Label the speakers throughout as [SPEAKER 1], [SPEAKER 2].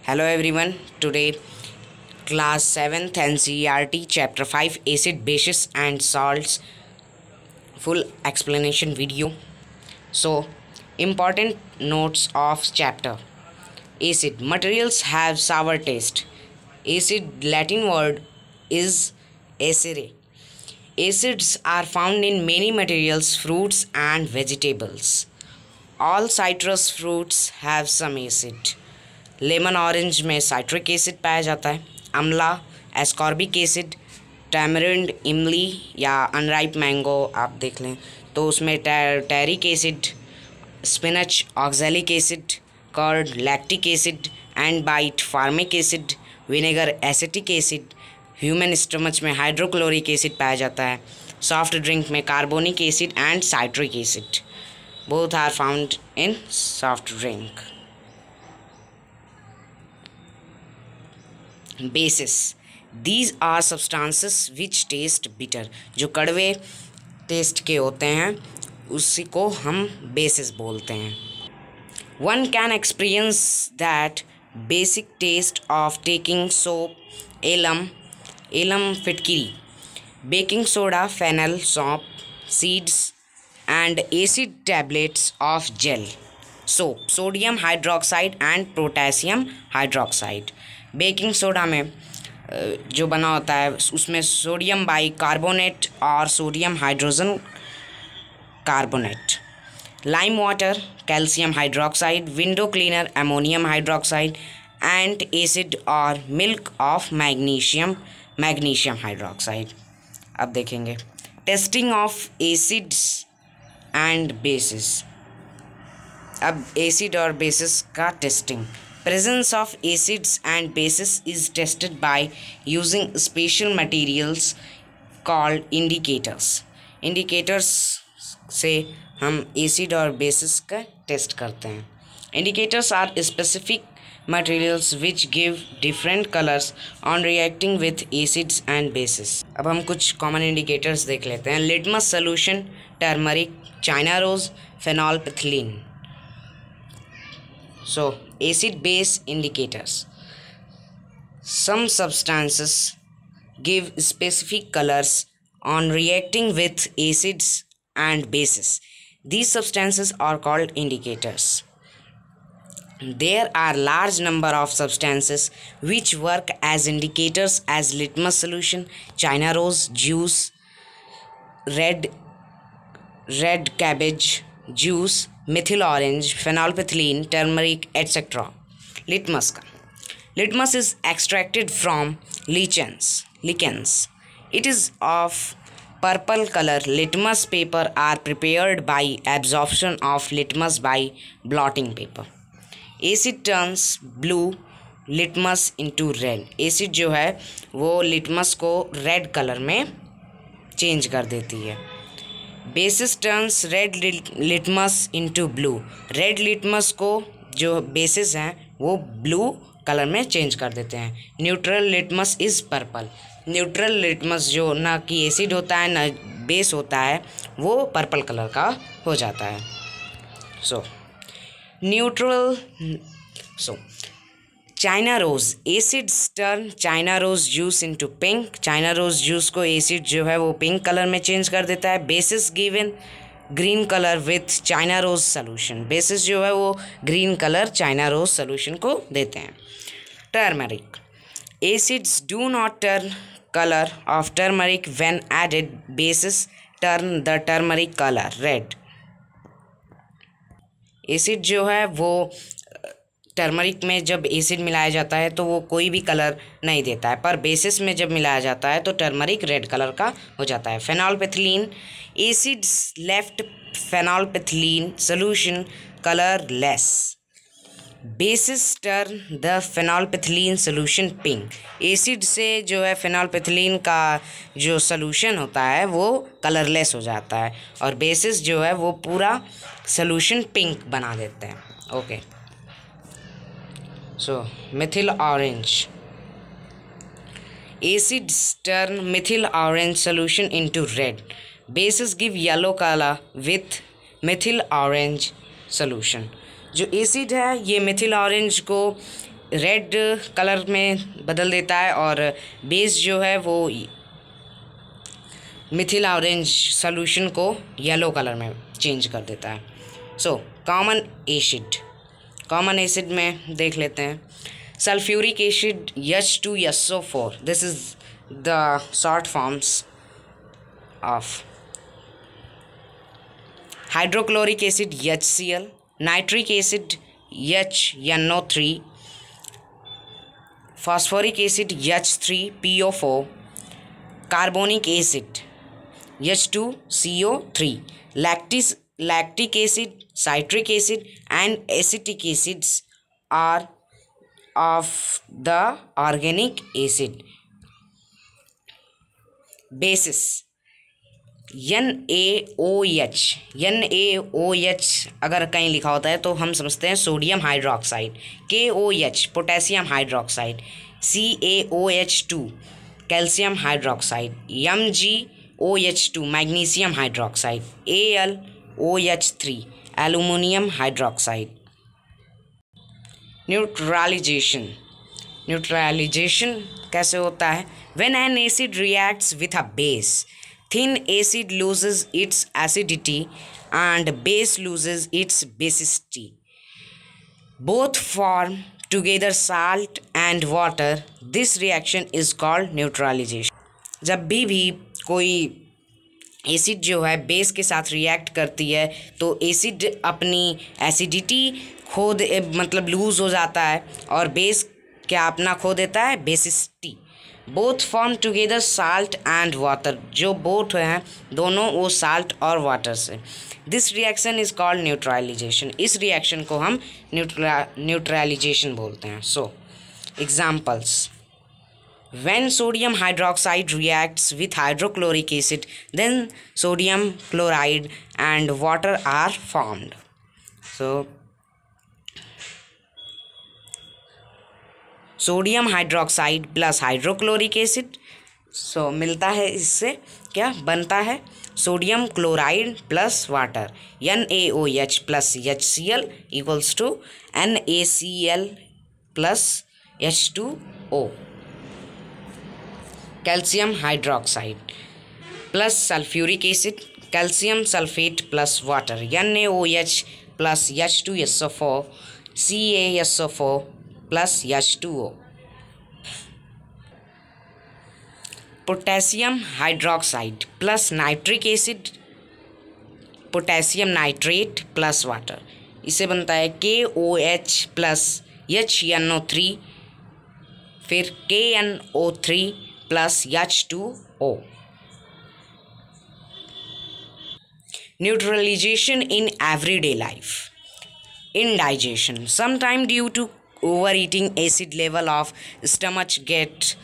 [SPEAKER 1] Hello everyone. Today class 7th NCERT chapter 5 acid bases and salts full explanation video. So important notes of chapter. Acid materials have sour taste. Acid Latin word is acere. Acids are found in many materials, fruits and vegetables. All citrus fruits have some acid. Lemon orange में citric acid पाया जाता है. अमला ascorbic acid. Tamarind इमली या unripe mango आप देख लें तो उसमें tartaric acid. Spinach oxalic acid. Curd lactic acid. And bite formic acid. Vinegar acetic acid. Human stomach में हाइड्रोक्लोरिक एसिड पाया जाता है. सॉफ्ट ड्रिंक में carbonic acid and citric acid. Both are found in soft drink. Bases these are substances which taste bitter. जो कड़वे test के होते हैं उसी को हम बेसिस बोलते हैं. One can experience that basic taste of taking soap, alum फिटकिरी, बेकिंग सोडा, फेनल, सौंप, seeds and acid tablets of gel, soap, sodium hydroxide and potassium hydroxide. Baking soda में जो बना होता है उसमें सोडियम बाई कार्बोनेट और sodium hydrogen carbonate. Lime water calcium hydroxide, window cleaner ammonium hydroxide and acid और milk of magnesium hydroxide. अब देखेंगे testing of acids and bases. अब एसिड और बेसिस का testing. Presence of acids and bases is tested by using special materials called indicators. Indicators से हम acid और basis का टेस्ट करते हैं. Indicators are specific materials which give different colors on reacting with acids and bases. अब हम कुछ common indicators देख लेते हैं. Litmus solution, turmeric, China rose, phenolphthalein. So, acid-base indicators. Some substances give specific colors on reacting with acids and bases. These substances are called indicators. There are large number of substances which work as indicators as litmus solution, China rose juice, red cabbage juice, methyl orange, phenolphthalein, turmeric, etc. Litmus is extracted from lichens. It is of purple color. Litmus paper are prepared by absorption of litmus by blotting paper. Acid turns blue litmus into red. Acid जो है वो litmus को red color में change कर देती है. Basis turns red litmus into blue. Red litmus को जो बेसिस हैं वो ब्लू कलर में चेंज कर देते हैं. Neutral litmus is purple. Neutral litmus जो ना कि एसिड होता है ना बेस होता है वो पर्पल कलर का हो जाता है. China rose acids turn China rose juice into pink. China rose juice को एसिड जो है वो पिंक कलर में चेंज कर देता है. Bases given green colour with China rose solution. Bases जो है वो green colour China rose solution को देते हैं. Turmeric acids do not turn colour of turmeric when added. Bases turn the turmeric colour red. Acid जो है वो turmeric में जब एसिड मिलाया जाता है तो वो कोई भी कलर नहीं देता है, पर बेसिस में जब मिलाया जाता है तो टर्मरिक रेड कलर का हो जाता है. Phenolphthalein acids left phenolphthalein solution colourless. Bases turn the phenolphthalein solution pink. Acid से जो है फेनॉल्फेथलीन का जो सोल्यूशन होता है वो कलरलेस हो जाता है और बेसिस जो है वो पूरा सोल्यूशन पिंक बना देते हैं. Okay. So, methyl orange. Acids turn methyl orange solution into red. Bases give yellow color with methyl orange solution. जो एसिड है ये मिथिल ऑरेंज को रेड कलर में बदल देता है और बेस जो है वो मिथिल ऑरेंज सॉल्यूशन को येलो कलर में चेंज कर देता है। सो कॉमन एसिड में देख लेते हैं। Sulphuric acid H2SO4, this is the short forms of hydrochloric acid HCl, nitric acid HNO3, phosphoric acid H3PO4, carbonic acid H2CO3, lactic acid, citric acid and acetic acids are of the organic acid. Bases NaOH अगर कहीं लिखा होता है तो हम समझते हैं sodium hydroxide, KOH potassium hydroxide, CaOH2 calcium hydroxide, MgOH2 magnesium hydroxide, AlOH3 aluminium hydroxide. Neutralisation कैसे होता है? When an acid reacts with a base, thin acid loses its acidity and base loses its basicity. Both form together salt and water. This reaction is called neutralization. जब भी कोई acid जो है base के साथ रिएक्ट करती है तो एसिड अपनी एसिडिटी मतलब लूज़ हो जाता है और बेस क्या अपना खो देता है? Basicity. Both form together salt and water, जो बोथ हैं दोनों वो साल्ट और वाटर से। This reaction is called neutralisation. इस रिएक्शन को हम न्यूट्रलाइजेशन बोलते हैं। So examples, when sodium hydroxide reacts with hydrochloric acid, then sodium chloride and water are formed. So sodium hydroxide plus hydrochloric acid, so मिलता है, इससे क्या बनता है? Sodium chloride plus water, NaOH plus HCl equals to NaCl plus H2O। Calcium hydroxide plus sulphuric acid, calcium sulphate plus water, NaOH plus H2SO4, CaSO4 plus H2O। Potassium hydroxide plus nitric acid, potassium nitrate plus water, इसे बनता है KOH plus HNO3 फिर KNO3 plus H2O। Neutralisation in everyday life. Indigestion, sometime due to overeating, acid level of stomach get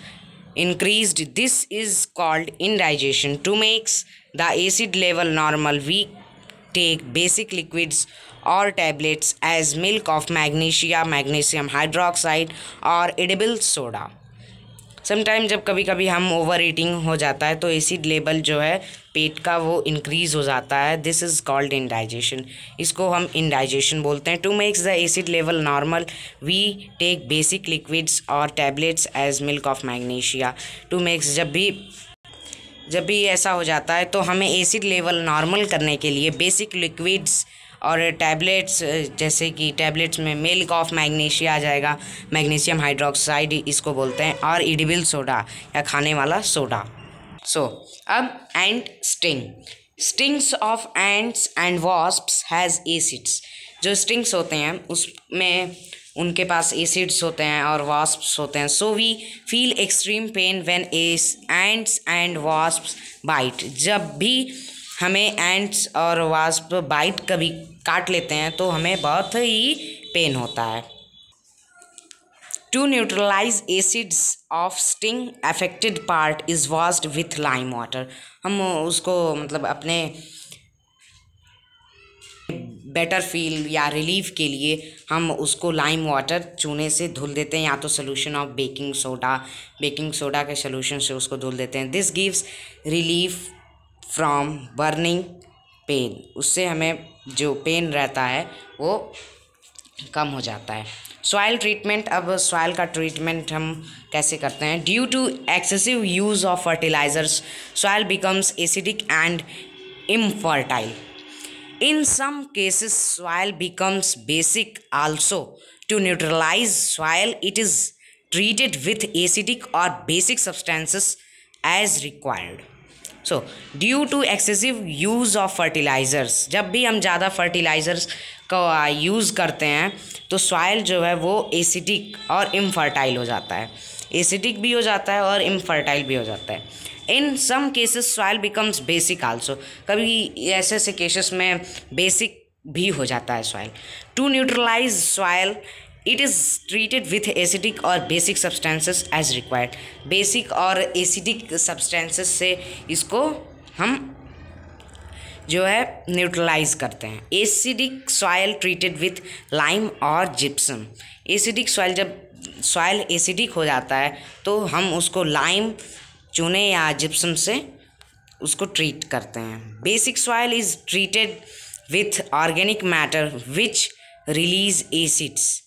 [SPEAKER 1] increased. This is called indigestion. To make the acid level normal, we take basic liquids or tablets as milk of magnesia, magnesium hydroxide or edible soda. Sometime जब कभी कभी हम over eating हो जाता है तो acid level जो है पेट का वो इंक्रीज़ हो जाता है। This is called indigestion. इसको हम इंडाइजेशन बोलते हैं। To makes the acid level normal, we take basic liquids और tablets as milk of magnesia. To makes जब भी ऐसा हो जाता है तो हमें एसिड लेवल नॉर्मल करने के लिए बेसिक लिक्विड्स और टैबलेट्स, जैसे कि टैबलेट्स में मिल्क ऑफ मैग्नीशिया आ जाएगा, मैग्नीशियम हाइड्रोक्साइड इसको बोलते हैं, और एडिबल सोडा या खाने वाला सोडा। सो अब ant stings of ants and wasps has acids. जो स्टिंग्स होते हैं उसमें उनके पास एसिड्स होते हैं और वास्प्स होते हैं। So we feel extreme pain when ants and wasps bite. जब भी हमें एंट्स और वास्प बाइट कभी काट लेते हैं तो हमें बहुत ही पेन होता है। To neutralise acids of sting affected part is washed with lime water. हम उसको मतलब अपने बेटर फील या रिलीफ के लिए हम उसको लाइम वाटर चूने से धुल देते हैं, या तो सोल्यूशन ऑफ बेकिंग सोडा के सोल्यूशन से उसको धुल देते हैं। This gives relief from burning pain. उससे हमें जो पेन रहता है वो कम हो जाता है। सॉइल ट्रीटमेंट, अब सॉइल का ट्रीटमेंट हम कैसे करते हैं। Due to excessive use of fertilisers soil becomes acidic and infertile. In some cases, soil becomes basic also. To neutralize soil, it is treated with acidic or basic substances as required. So, due to excessive use of fertilizers, जब भी हम ज़्यादा fertilisers का use करते हैं तो soil जो है वो एसिडिक और इनफर्टाइल हो जाता है। एसिडिक भी हो जाता है और इनफर्टाइल भी हो जाता है। In some cases soil becomes basic also, कभी ऐसे ऐसे केसेस में बेसिक भी हो जाता है soil. To neutralise soil it is treated with acidic और basic substances as required. Basic और एसिडिक सब्सटेंसेस से इसको हम जो है न्यूट्रलाइज करते हैं। Acidic soil treated with lime और जिप्सम। एसिडिक सॉइल, जब सॉइल एसिडिक हो जाता है तो हम उसको लाइम, चूने या जिप्सम से उसको ट्रीट करते हैं। Basic soil is treated with organic matter which release acids.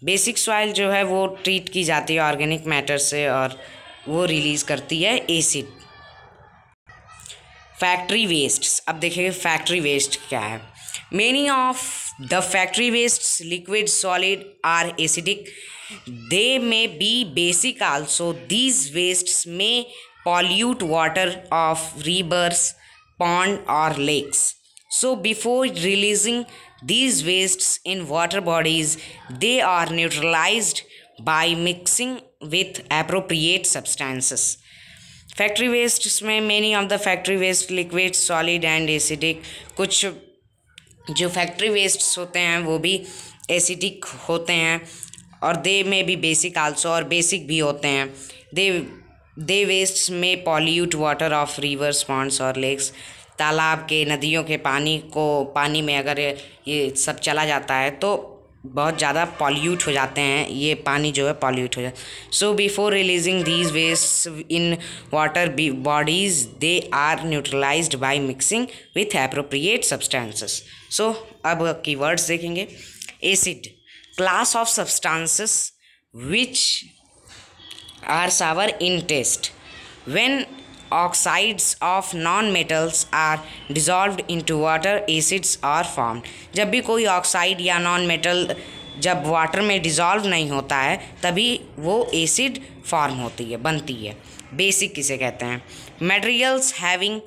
[SPEAKER 1] Basic soil जो है वो ट्रीट की जाती है ऑर्गेनिक मैटर से और वो रिलीज़ करती है एसिड। फैक्ट्री वेस्ट्स, अब देखिए फैक्ट्री वेस्ट क्या है। Many of the factory wastes liquid solid are acidic, they may be basic also. These wastes may pollute water of rivers, pond or lakes. So before releasing these wastes in water bodies, they are neutralized by mixing with appropriate substances. Factory wastes में many of the factory waste liquid, solid and acidic, कुछ जो factory wastes होते हैं वो भी acidic होते हैं और दे में भी बेसिक आल्सो, और बेसिक भी होते हैं। दे वेस्ट्स में pollute water of rivers, ponds और लेक्स। तालाब के, नदियों के पानी में अगर ये सब चला जाता है तो बहुत ज़्यादा पॉल्यूट हो जाते हैं, ये पानी जो है पॉल्यूट हो जाता है। So before releasing these waste in water bodies they are neutralised by mixing with appropriate substances. So अब कीवर्ड्स देखेंगे। Acid, class of substances which are sour in taste. When oxides of non-metals are dissolved into water, acids are formed. जब भी कोई oxide या non metal जब water में dissolve नहीं होता है तभी वो एसिड फॉर्म होती है, बनती है। बेसिक किसे कहते हैं? Materials having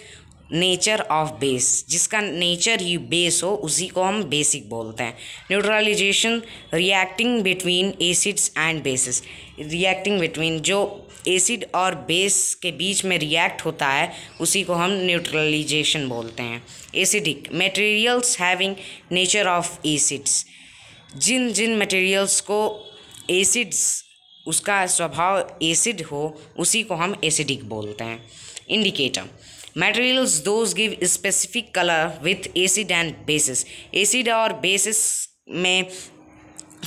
[SPEAKER 1] nature of base, जिसका नेचर ही बेस हो उसी को हम बेसिक बोलते हैं। Neutralisation, reacting between acids and bases. Reacting between, जो एसिड और बेस के बीच में रिएक्ट होता है उसी को हम न्यूट्रलाइजेशन बोलते हैं। Acidic, materials having nature of acids, जिन जिन मटेरियल्स को एसिड्स उसका स्वभाव एसिड हो उसी को हम एसिडिक बोलते हैं। Indicator, materials those give specific color with acid and bases. Acid और बेसिस में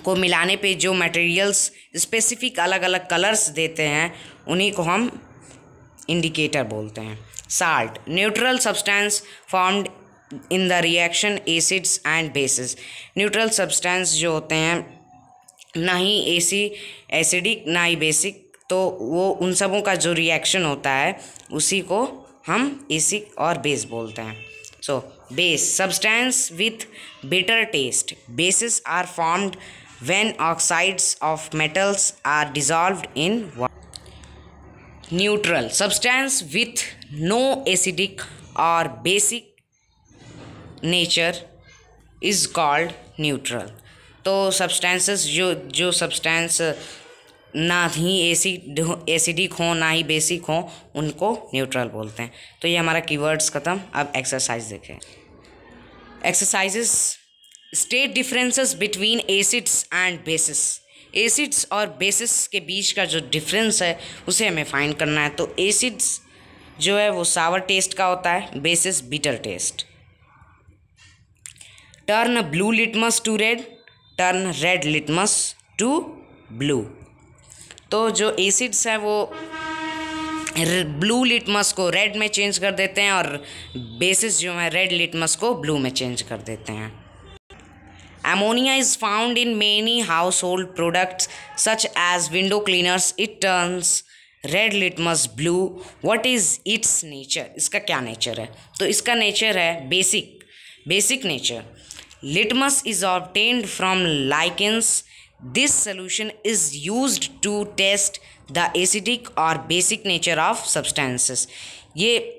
[SPEAKER 1] को मिलाने पे जो मटेरियल्स स्पेसिफिक अलग अलग कलर्स देते हैं उन्हीं को हम इंडिकेटर बोलते हैं। Salt, neutral substance formed in the reaction acids and basis. Neutral substance जो होते हैं ना ही एसिडिक ना ही बेसिक, तो वो उन सबों का जो रिएक्शन होता है उसी को हम एसिड और बेस बोलते हैं। So base, substance with bitter taste. Bases are formed when oxides of metals are dissolved in water. Neutral, substance with no acidic और basic nature is called neutral. तो सब्सटेंसेस जो सब्सटेंस ना ही acidic हो ना ही basic हो उनको neutral बोलते हैं। तो ये हमारा कीवर्ड्स ख़त्म। अब एक्सरसाइज देखें। Exercises, state differences between acids and basis. Acids और बेसिस के बीच का जो डिफरेंस है उसे हमें फाइंड करना है। तो एसिड्स जो है वो सावर टेस्ट का होता है, bases bitter taste. Turn blue litmus to red, turn red litmus to blue. तो जो एसिड्स हैं वो ब्लू लिटमस को रेड में चेंज कर देते हैं और बेसिस जो है रेड लिटमस को ब्लू में चेंज कर देते हैं। Ammonia is found in many household products such as window cleaners. It turns red litmus blue. What is its nature? इसका क्या नेचर है? तो इसका नेचर है basic nature. Litmus is obtained from lichens. This solution is used to test the acidic or basic nature of substances. ये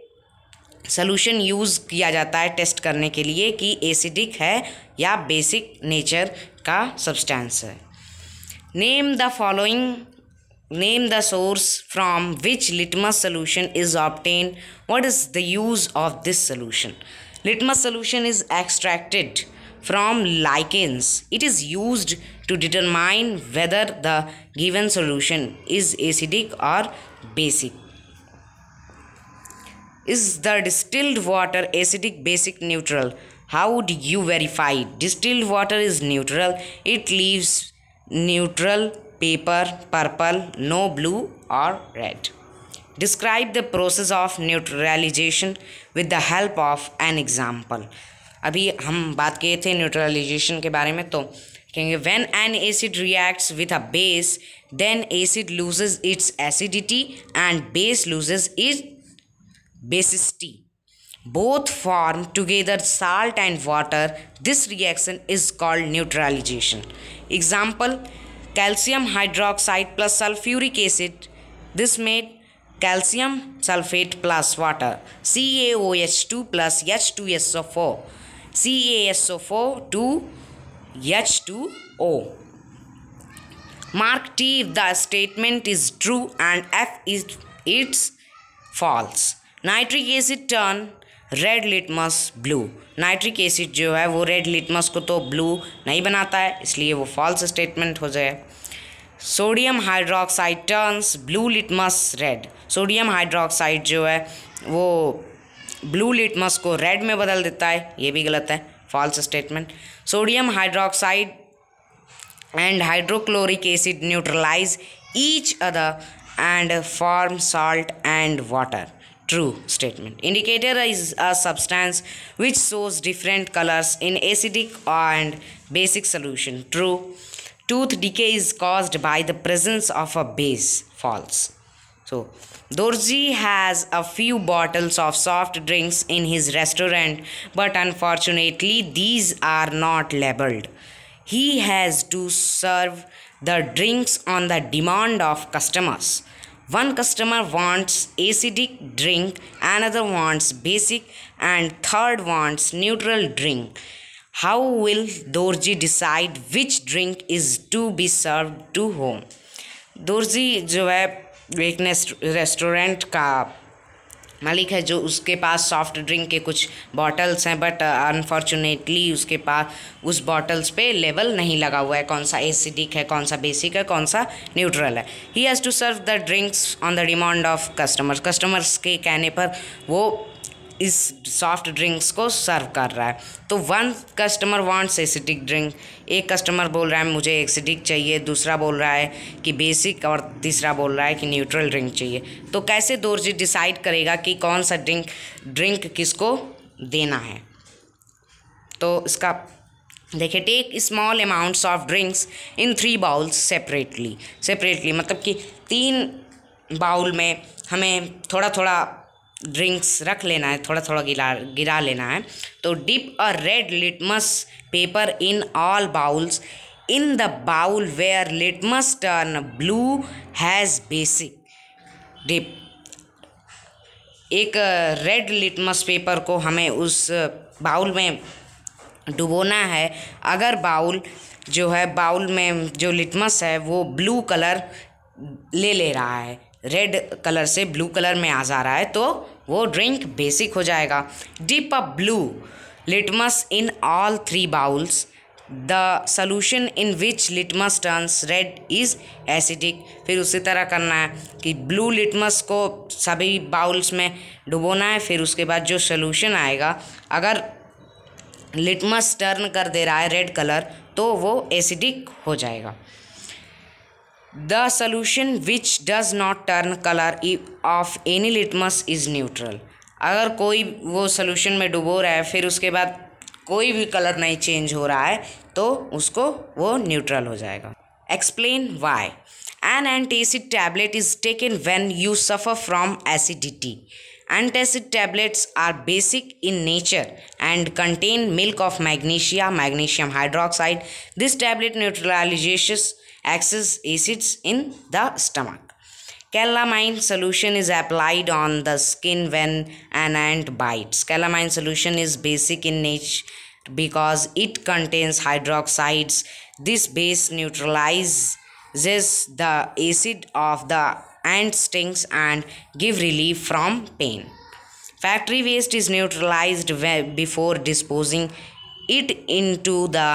[SPEAKER 1] solution use किया जाता है टेस्ट करने के लिए कि एसिडिक है या बेसिक नेचर का सब्सटेंस है. Name the source from which litmus solution is obtain. What is the use of this solution? Litmus solution is extracted from lichens. It is used to determine whether the given solution is acidic or basic. Is the distilled water acidic, basic, neutral? How do you verify? Distilled water is neutral. It leaves neutral paper, purple, no blue or red. Describe the process of neutralization with the help of an example. अभी हम बात किए थे neutralisation के बारे में, तो कहेंगे when an acid reacts with a base, then acid loses its acidity and base loses its basicity. Both form together salt and water. This reaction is called neutralization. Example: calcium hydroxide plus sulfuric acid. This made calcium sulfate plus water. CaOH2 plus H2SO4. CaSO4 to H2O. Mark T if the statement is true and F is it's false. Nitric acid turn red litmus blue. Nitric acid जो है वो red litmus को तो blue नहीं बनाता है, इसलिए वो फॉल्स स्टेटमेंट हो जाए. Sodium hydroxide turns blue litmus red. Sodium hydroxide जो है वो ब्लू लिटमस को रेड में बदल देता है, ये भी गलत है, false statement. Sodium hydroxide and hydrochloric acid neutralise each other and form salt and water. True statement. Indicator is a substance which shows different colors in acidic and basic solution. True. Tooth decay is caused by the presence of a base. False. So, Dorji has a few bottles of soft drinks in his restaurant, but unfortunately these are not labeled. He has to serve the drinks on the demand of customers. One customer wants acidic drink, another wants basic, and third wants neutral drink. How will Dorji decide which drink is to be served to whom? Dorji जो है एक restaurant का मालिक है, जो उसके पास soft drink के कुछ बॉटल्स हैं, बट अनफॉर्चुनेटली उसके पास उस बॉटल्स पे लेबल नहीं लगा हुआ है कौन सा एसिडिक है, कौन सा बेसिक है, कौन सा न्यूट्रल है. He has to serve the drinks on the demand of customers के कहने पर वो इस सॉफ्ट ड्रिंक्स को सर्व कर रहा है. तो one customer wants acidic drink. एक कस्टमर बोल रहा है मुझे एसिडिक चाहिए, दूसरा बोल रहा है कि बेसिक, और तीसरा बोल रहा है कि न्यूट्रल ड्रिंक चाहिए. तो कैसे दोर्जी डिसाइड करेगा कि कौन सा ड्रिंक किसको देना है? तो इसका देखिए, take small amounts of drinks in 3 bowls separately मतलब कि 3 बाउल में हमें थोड़ा थोड़ा ड्रिंक्स रख लेना है, थोड़ा थोड़ा गिरा लेना है. तो dip a red litmus paper in all bowls. In the bowl where litmus turn blue has basic. Dip एक रेड लिटमस पेपर को हमें उस बाउल में डुबोना है. अगर बाउल में जो लिटमस है वो ब्लू कलर ले रहा है, रेड कलर से ब्लू कलर में आ जा रहा है, तो वो ड्रिंक बेसिक हो जाएगा. Dip a blue litmus in all 3 bowls. The solution in which litmus turns red is acidic. फिर उसी तरह करना है कि ब्लू लिटमस को सभी बाउल्स में डुबोना है. फिर उसके बाद जो सोल्यूशन आएगा, अगर लिटमस टर्न कर दे रहा है रेड कलर, तो वो एसिडिक हो जाएगा. The solution which does not turn color of any litmus is neutral. अगर कोई वो सोल्यूशन में डुबो रहा है, फिर उसके बाद कोई भी कलर नहीं चेंज हो रहा है, तो उसको वो न्यूट्रल हो जाएगा। Explain why. An antacid tablet is taken when you suffer from acidity. Antacid tablets are basic in nature and contain milk of magnesia, magnesium hydroxide. This tablet neutralizes excess acids in the stomach. Calamine solution is applied on the skin when an ant bites. Calamine solution is basic in nature because it contains hydroxides. This base neutralizes the acid of the ant stings and give relief from pain. Factory waste is neutralized before disposing it into the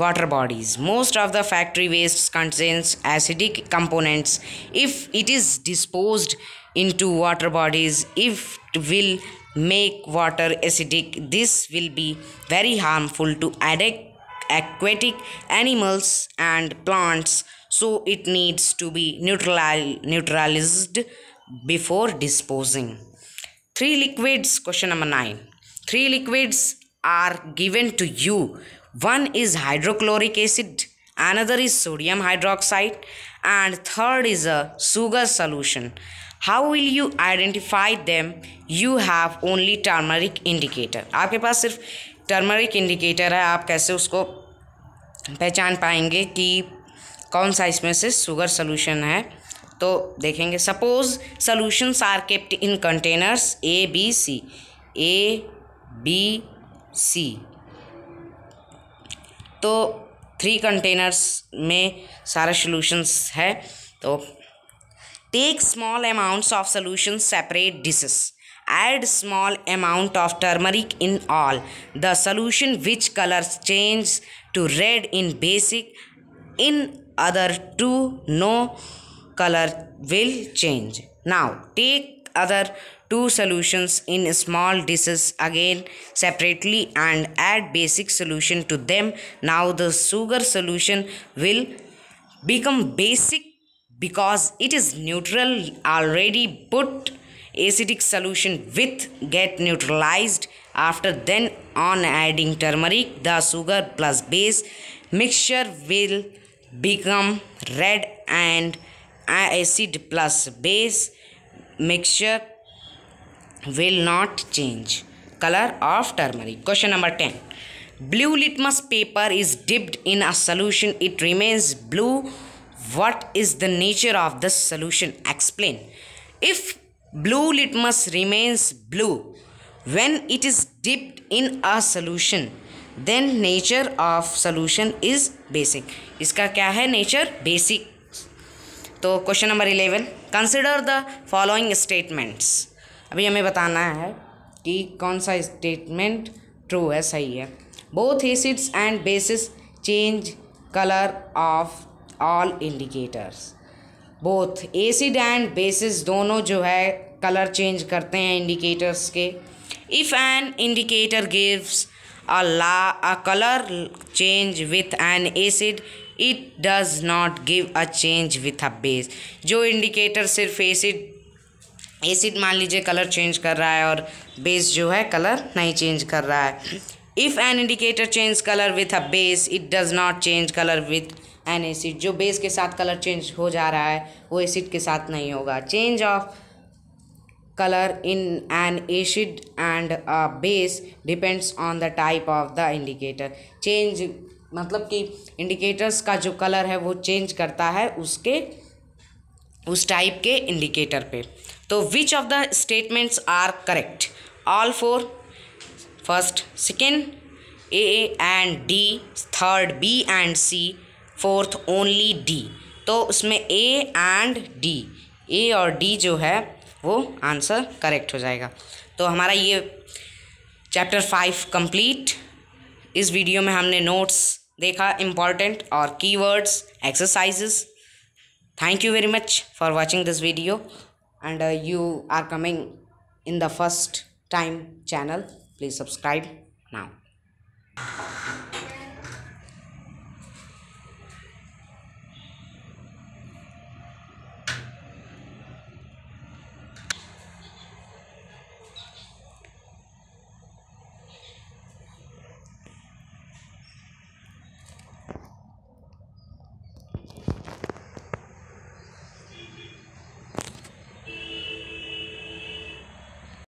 [SPEAKER 1] water bodies. Most of the factory waste contains acidic components. If it is disposed into water bodies, it will make water acidic. This will be very harmful to aquatic animals and plants, so it needs to be neutralized before disposing. 3 liquids, question number 9. 3 liquids are given to you. One is hydrochloric acid, another is sodium hydroxide, and third is a sugar solution. How will you identify them? You have only turmeric indicator. आपके पास सिर्फ turmeric indicator है, आप कैसे उसको पहचान पाएंगे कि कौन सा इसमें से शुगर सोल्यूशन है? तो देखेंगे, suppose solutions are kept in containers A B C. तो 3 कंटेनर्स में सारे सोल्यूशंस है। तो take small amounts of solution, separate dishes, add small amount of turmeric in all. The solution which colors change to red in basic, in other two no color will change. Now take other 2 solutions in small dishes again separately and add basic solution to them. Now the sugar solution will become basic because it is neutral. Already put acidic solution with get neutralized. After then on adding turmeric, the sugar plus base mixture will become red and acid plus base mixture will not change color of turmeric. Question number 10. Blue litmus paper is dipped in a solution, it remains blue. What is the nature of the solution? Explain. If blue litmus remains blue when it is dipped in a solution, then nature of solution is basic. इसका क्या है nature? Basic. तो question number 11, consider the following statements. अभी हमें बताना है कि कौन सा स्टेटमेंट ट्रू है, सही है। Both acids and basis change colour of all indicators. Both acid and bases दोनों जो है कलर चेंज करते हैं इंडिकेटर्स के। If an indicator gives a colour change with an acid, it does not give a change with a base. जो indicator सिर्फ acid मान लीजिए कलर चेंज कर रहा है और बेस जो है कलर नहीं चेंज कर रहा है। If an indicator change colour with a base, it does not change colour with an acid. जो बेस के साथ कलर चेंज हो जा रहा है वो एसिड के साथ नहीं होगा। Change of colour in an acid and a base depends on the type of the indicator. Change मतलब कि इंडिकेटर्स का जो कलर है वो चेंज करता है उस टाइप के इंडिकेटर पे। तो which of the statements are correct? All 4, first, second A and D, third B and C, fourth only D. तो उसमें ए एंड डी, ए और डी जो है वो आंसर करेक्ट हो जाएगा। तो हमारा ये चैप्टर 5 कंप्लीट। इस वीडियो में हमने नोट्स देखा इम्पॉर्टेंट और keywords, exercises. Thank you very much for watching this video and you are coming in the first time channel, please subscribe now.